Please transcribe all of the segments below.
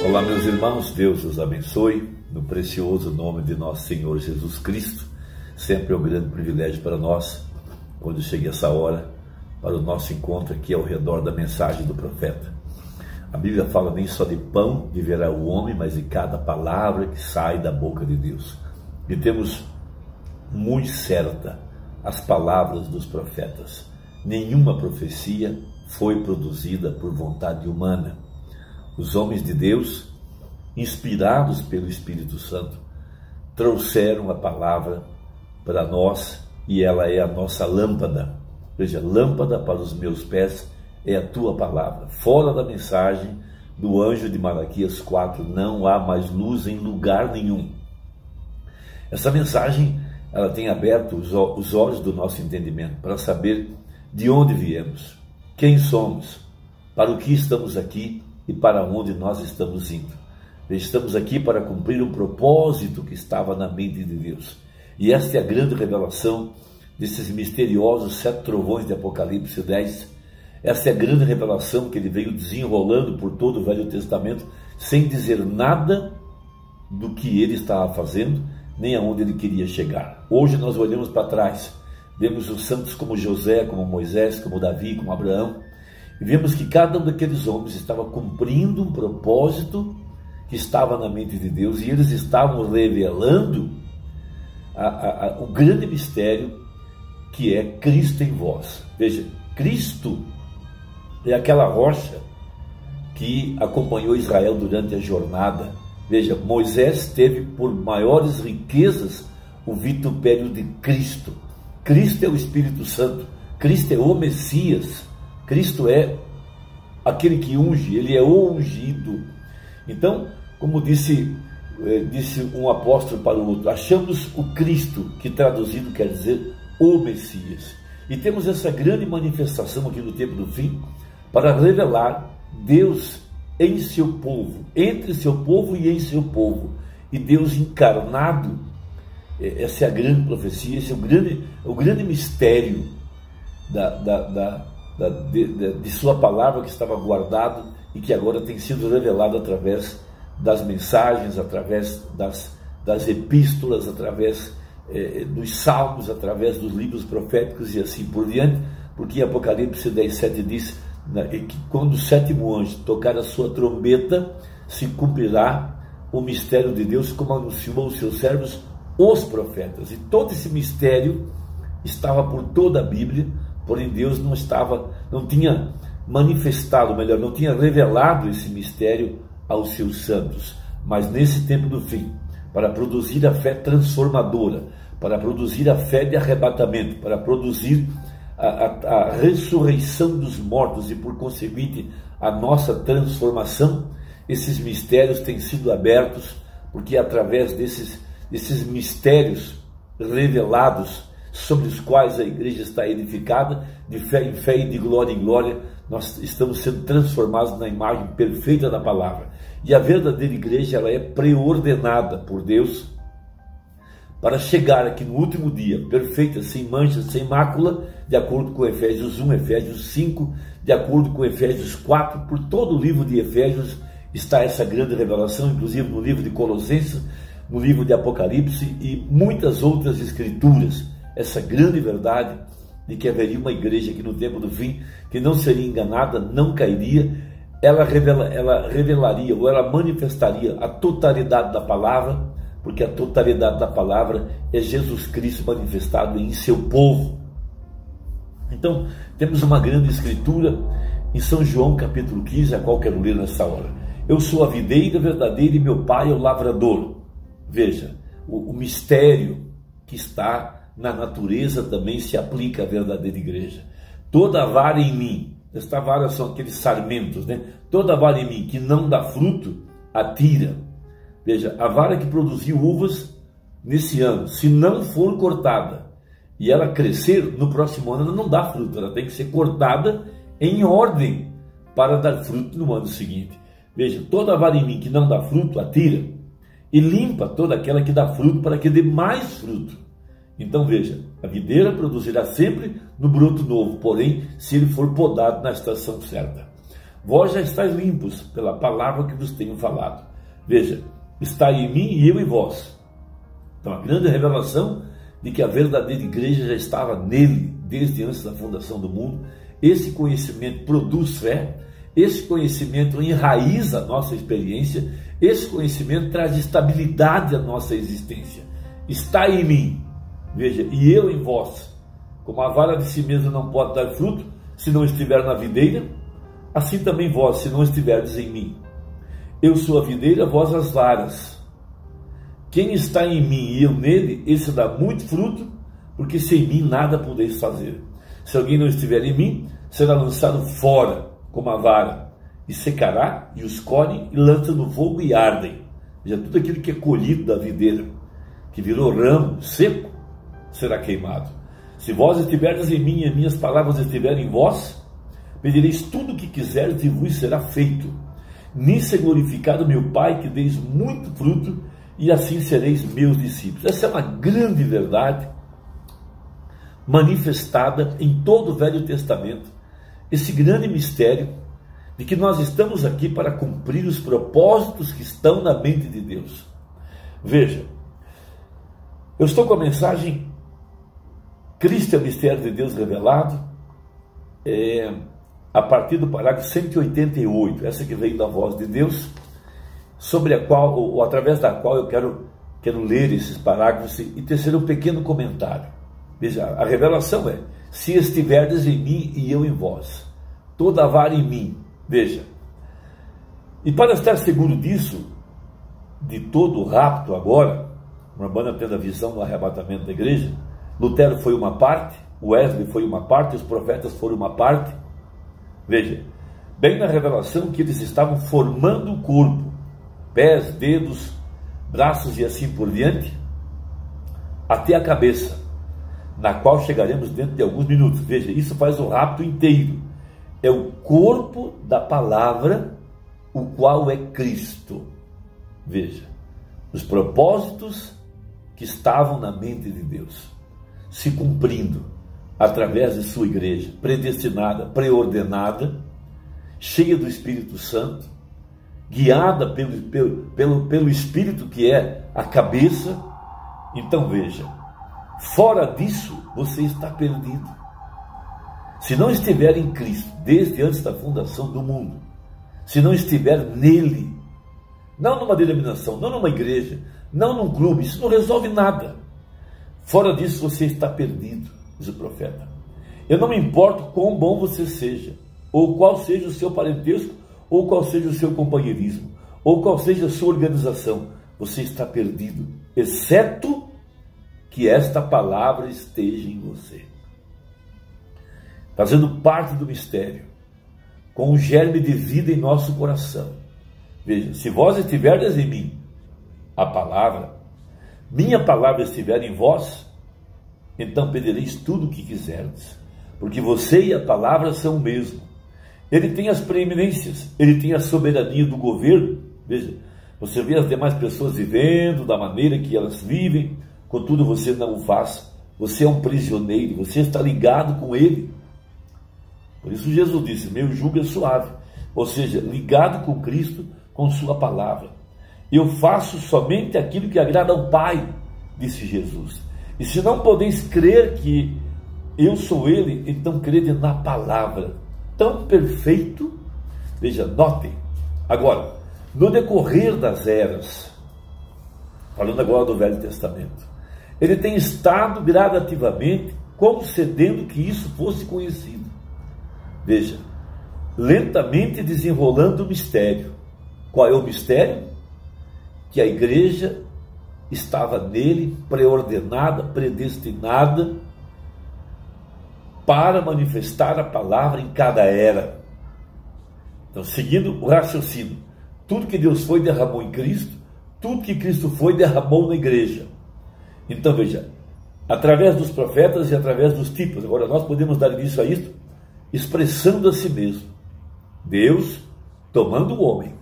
Olá, meus irmãos, Deus os abençoe, no precioso nome de nosso Senhor Jesus Cristo. Sempre é um grande privilégio para nós, quando chega essa hora, para o nosso encontro aqui ao redor da mensagem do profeta. A Bíblia fala nem só de pão viverá o homem, mas de cada palavra que sai da boca de Deus. E temos muito certa as palavras dos profetas. Nenhuma profecia foi produzida por vontade humana. Os homens de Deus, inspirados pelo Espírito Santo, trouxeram a palavra para nós e ela é a nossa lâmpada. Veja, lâmpada para os meus pés é a tua palavra. Fora da mensagem do anjo de Malaquias 4, não há mais luz em lugar nenhum. Essa mensagem, ela tem aberto os olhos do nosso entendimento para saber de onde viemos, quem somos, para o que estamos aqui e para onde nós estamos indo. Estamos aqui para cumprir um propósito que estava na mente de Deus. E esta é a grande revelação desses misteriosos 7 trovões de Apocalipse 10. Essa é a grande revelação que ele veio desenrolando por todo o Velho Testamento, sem dizer nada do que ele estava fazendo, nem aonde ele queria chegar. Hoje nós olhamos para trás, vemos os santos como José, como Moisés, como Davi, como Abraão, e vemos que cada um daqueles homens estava cumprindo um propósito que estava na mente de Deus, e eles estavam revelando o grande mistério que é Cristo em vós. Veja, Cristo é aquela rocha que acompanhou Israel durante a jornada. Veja, Moisés teve por maiores riquezas o vitupério de Cristo. Cristo é o Espírito Santo, Cristo é o Messias, Cristo é aquele que unge, ele é o ungido. Então, como disse um apóstolo para o outro, achamos o Cristo, que traduzido quer dizer o Messias. E temos essa grande manifestação aqui no tempo do fim, para revelar Deus em seu povo, entre seu povo e em seu povo. E Deus encarnado, essa é a grande profecia, esse é o grande mistério de sua palavra que estava guardado e que agora tem sido revelado através das mensagens, através das epístolas, através dos salmos, através dos livros proféticos e assim por diante, porque Apocalipse 10:7 diz que quando o 7º anjo tocar a sua trombeta, se cumprirá o mistério de Deus, como anunciou aos seus servos, os profetas. E todo esse mistério estava por toda a Bíblia, porém Deus não tinha manifestado, melhor, não tinha revelado esse mistério aos seus santos. Mas nesse tempo do fim, para produzir a fé transformadora, para produzir a fé de arrebatamento, para produzir a ressurreição dos mortos e por conseguinte a nossa transformação, esses mistérios têm sido abertos, porque através desses mistérios revelados, sobre os quais a igreja está edificada, de fé em fé e de glória em glória, nós estamos sendo transformados na imagem perfeita da palavra. E a verdadeira igreja, ela é preordenada por Deus para chegar aqui no último dia, perfeita, sem mancha, sem mácula, de acordo com Efésios 1, Efésios 5, de acordo com Efésios 4, por todo o livro de Efésios está essa grande revelação, inclusive no livro de Colossenses, no livro de Apocalipse e muitas outras escrituras, essa grande verdade de que haveria uma igreja aqui no tempo do fim, que não seria enganada, não cairia, ela revelaria ou ela manifestaria a totalidade da palavra, porque a totalidade da palavra é Jesus Cristo manifestado em seu povo. Então, temos uma grande escritura em São João capítulo 15, a qual quero ler nessa hora. Eu sou a videira verdadeira e meu pai é o lavrador. Veja, o mistério que está na natureza também se aplica à verdadeira igreja. Toda vara em mim, esta vara são aqueles sarmentos, né? Toda vara em mim que não dá fruto, atira. Veja, a vara que produziu uvas nesse ano, se não for cortada e ela crescer, no próximo ano ela não dá fruto, ela tem que ser cortada em ordem para dar fruto no ano seguinte. Veja, toda vara em mim que não dá fruto, atira, e limpa toda aquela que dá fruto para que dê mais fruto. Então veja, a videira produzirá sempre no broto novo, porém, se ele for podado na estação certa. vós já estáis limpos pela palavra que vos tenho falado. Veja, está em mim e eu em vós. Então a grande revelação de que a verdadeira igreja já estava nele desde antes da fundação do mundo. Esse conhecimento produz fé, esse conhecimento enraiza a nossa experiência, esse conhecimento traz estabilidade à nossa existência. Está em mim, veja, e eu em vós. Como a vara de si mesma não pode dar fruto se não estiver na videira, assim também vós, se não estiverdes em mim. Eu sou a videira, vós as varas. Quem está em mim e eu nele, esse dá muito fruto, porque sem mim nada podeis fazer. Se alguém não estiver em mim, será lançado fora como a vara, e secará, e os colhem, e lançam no fogo e ardem. Já tudo aquilo que é colhido da videira, que virou ramo seco, será queimado. Se vós estiverdes em mim e as minhas palavras estiverem em vós, pedireis tudo o que quiserdes e vos será feito. Nisso é glorificado meu Pai, que deis muito fruto, e assim sereis meus discípulos. Essa é uma grande verdade manifestada em todo o Velho Testamento. Esse grande mistério de que nós estamos aqui para cumprir os propósitos que estão na mente de Deus. Veja, eu estou com a mensagem Cristo é o mistério de Deus revelado, a partir do parágrafo 188, essa que veio da voz de Deus, sobre a qual, ou através da qual eu quero ler esses parágrafos e tecer um pequeno comentário. Veja, a revelação é: se estiverdes em mim e eu em vós, toda a vara em mim. Veja, e para estar seguro disso, de todo o rapto agora, Urbano tendo a visão do arrebatamento da igreja, Lutero foi uma parte, Wesley foi uma parte, os profetas foram uma parte. Veja, bem na revelação que eles estavam formando o corpo, pés, dedos, braços e assim por diante, até a cabeça, na qual chegaremos dentro de alguns minutos. Veja, isso faz o rapto inteiro. É o corpo da palavra, o qual é Cristo. Veja, os propósitos que estavam na mente de Deus se cumprindo através de sua igreja, predestinada, preordenada, cheia do Espírito Santo, guiada pelo Espírito que é a cabeça. Então veja, fora disso você está perdido. Se não estiver em Cristo desde antes da fundação do mundo, se não estiver nele, não numa denominação, não numa igreja, não num clube, isso não resolve nada. Fora disso você está perdido, diz o profeta. Eu não me importo quão bom você seja, ou qual seja o seu parentesco, ou qual seja o seu companheirismo, ou qual seja a sua organização, você está perdido, exceto que esta palavra esteja em você, fazendo parte do mistério, com um germe de vida em nosso coração. Veja, se vós estiverdes em mim, a palavra, minha palavra estiver em vós, então pedireis tudo o que quiserdes, porque você e a palavra são o mesmo. Ele tem as preeminências, ele tem a soberania do governo. Veja, você vê as demais pessoas vivendo da maneira que elas vivem, contudo você não o faz. Você é um prisioneiro, você está ligado com ele. Por isso Jesus disse: meu jugo é suave, ou seja, ligado com Cristo, com sua palavra. Eu faço somente aquilo que agrada ao Pai, disse Jesus. E se não podeis crer que eu sou ele, então crede na palavra. Tão perfeito. Veja, notem. Agora, no decorrer das eras, falando agora do Velho Testamento, ele tem estado gradativamente concedendo que isso fosse conhecido. Veja, lentamente desenrolando o mistério. Qual é o mistério? Que a igreja estava nele, preordenada, predestinada, para manifestar a palavra em cada era. Então, seguindo o raciocínio, tudo que Deus foi, derramou em Cristo, tudo que Cristo foi, derramou na igreja. Então, veja, através dos profetas e através dos tipos, agora nós podemos dar início a isso, expressando a si mesmo. Deus tomando o homem,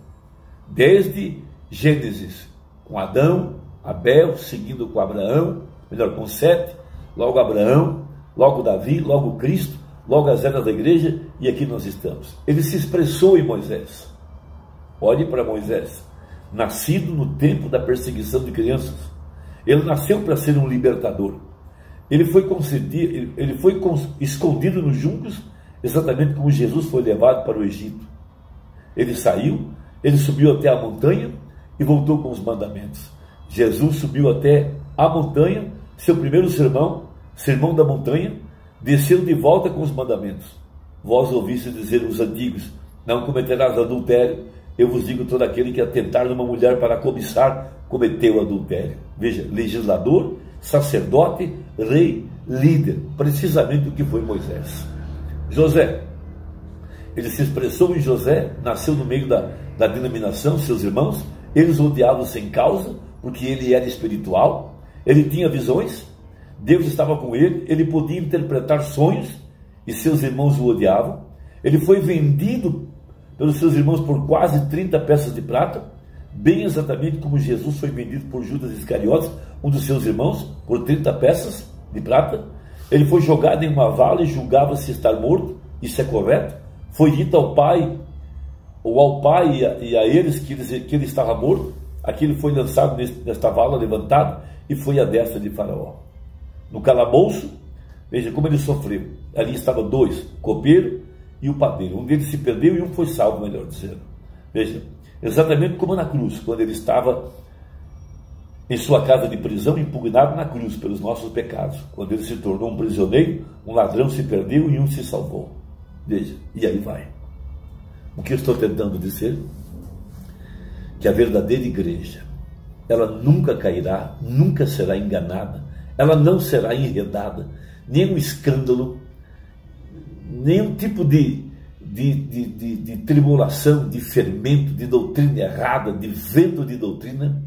desde Gênesis, com Adão, Abel, seguindo com Abraão, melhor, com Sete, logo Abraão, logo Davi, logo Cristo, logo às eras da igreja, e aqui nós estamos. Ele se expressou em Moisés. Olhe para Moisés, nascido no tempo da perseguição de crianças. Ele nasceu para ser um libertador. Ele foi escondido nos juncos, exatamente como Jesus foi levado para o Egito. Ele saiu, ele subiu até a montanha e voltou com os mandamentos. Jesus subiu até a montanha, seu primeiro sermão, sermão da montanha, desceu de volta com os mandamentos. Vós ouvistes dizer os antigos, não cometerás adultério. Eu vos digo, todo aquele que atentar numa mulher para cobiçar, cometeu adultério. Veja, legislador, sacerdote, rei, líder, precisamente o que foi Moisés. José, ele se expressou em José, nasceu no meio da denominação, seus irmãos, eles o odiavam sem causa, porque ele era espiritual, ele tinha visões, Deus estava com ele, ele podia interpretar sonhos, e seus irmãos o odiavam. Ele foi vendido pelos seus irmãos por quase 30 peças de prata, bem exatamente como Jesus foi vendido por Judas Iscariotes, um dos seus irmãos, por 30 peças de prata. Ele foi jogado em uma vala e julgava-se estar morto, isso é correto. Foi dito ao pai, ou ao pai e a eles que ele estava morto. Aqui ele foi lançado nesta vala, levantado, e foi à destra de Faraó. No calabouço, veja como ele sofreu. Ali estavam dois, o copeiro e o padeiro. Um deles se perdeu e um foi salvo, melhor dizendo. Veja, exatamente como na cruz, quando ele estava em sua casa de prisão, impugnado na cruz pelos nossos pecados. Quando ele se tornou um prisioneiro, um ladrão se perdeu e um se salvou. Veja, e aí vai. O que eu estou tentando dizer? Que a verdadeira igreja, ela nunca cairá, nunca será enganada, ela não será enredada, nenhum escândalo, nenhum tipo de tribulação, de fermento, de doutrina errada, de vento de doutrina,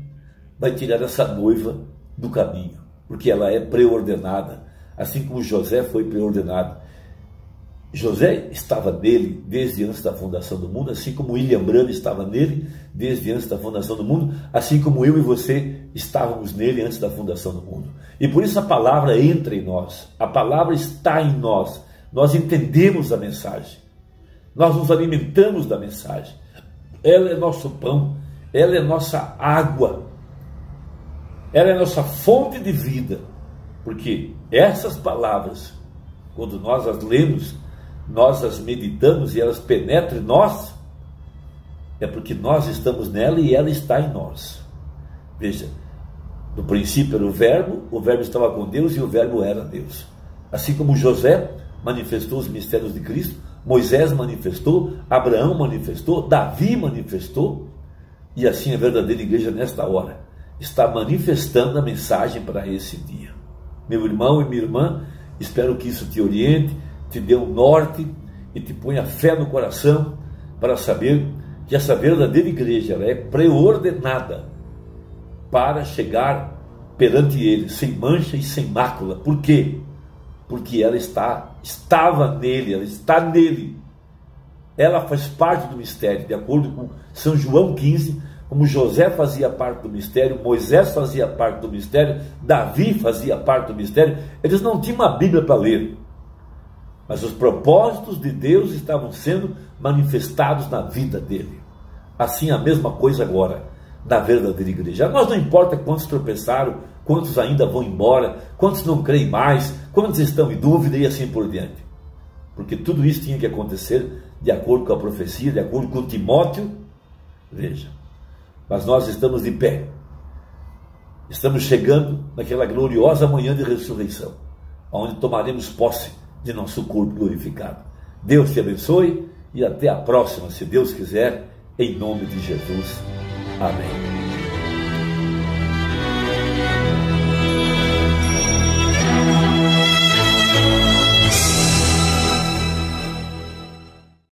vai tirar essa noiva do caminho, porque ela é preordenada, assim como José foi preordenado. José estava nele desde antes da fundação do mundo, assim como William Branham estava nele desde antes da fundação do mundo, assim como eu e você estávamos nele antes da fundação do mundo. E por isso a palavra entra em nós, a palavra está em nós, nós entendemos a mensagem, nós nos alimentamos da mensagem, ela é nosso pão, ela é nossa água, ela é nossa fonte de vida, porque essas palavras, quando nós as lemos, nós as meditamos e elas penetram em nós, é porque nós estamos nela e ela está em nós. Veja, no princípio era o verbo estava com Deus e o verbo era Deus. Assim como José manifestou os mistérios de Cristo, Moisés manifestou, Abraão manifestou, Davi manifestou, e assim a verdadeira igreja nesta hora está manifestando a mensagem para esse dia. Meu irmão e minha irmã, espero que isso te oriente, te dê um norte e te ponha fé no coração para saber que essa verdadeira igreja ela é preordenada para chegar perante Ele sem mancha e sem mácula. Por quê? Porque ela estava nele, ela está nele. Ela faz parte do mistério, de acordo com São João 15, como José fazia parte do mistério, Moisés fazia parte do mistério, Davi fazia parte do mistério. Eles não tinham uma Bíblia para ler, mas os propósitos de Deus estavam sendo manifestados na vida dele. Assim a mesma coisa agora da verdadeira igreja. A nós não importa quantos tropeçaram, quantos ainda vão embora, quantos não creem mais, quantos estão em dúvida e assim por diante. Porque tudo isso tinha que acontecer de acordo com a profecia, de acordo com Timóteo. Veja, mas nós estamos de pé. Estamos chegando naquela gloriosa manhã de ressurreição, onde tomaremos posse de nosso corpo glorificado. Deus te abençoe e até a próxima, se Deus quiser, em nome de Jesus. Amém.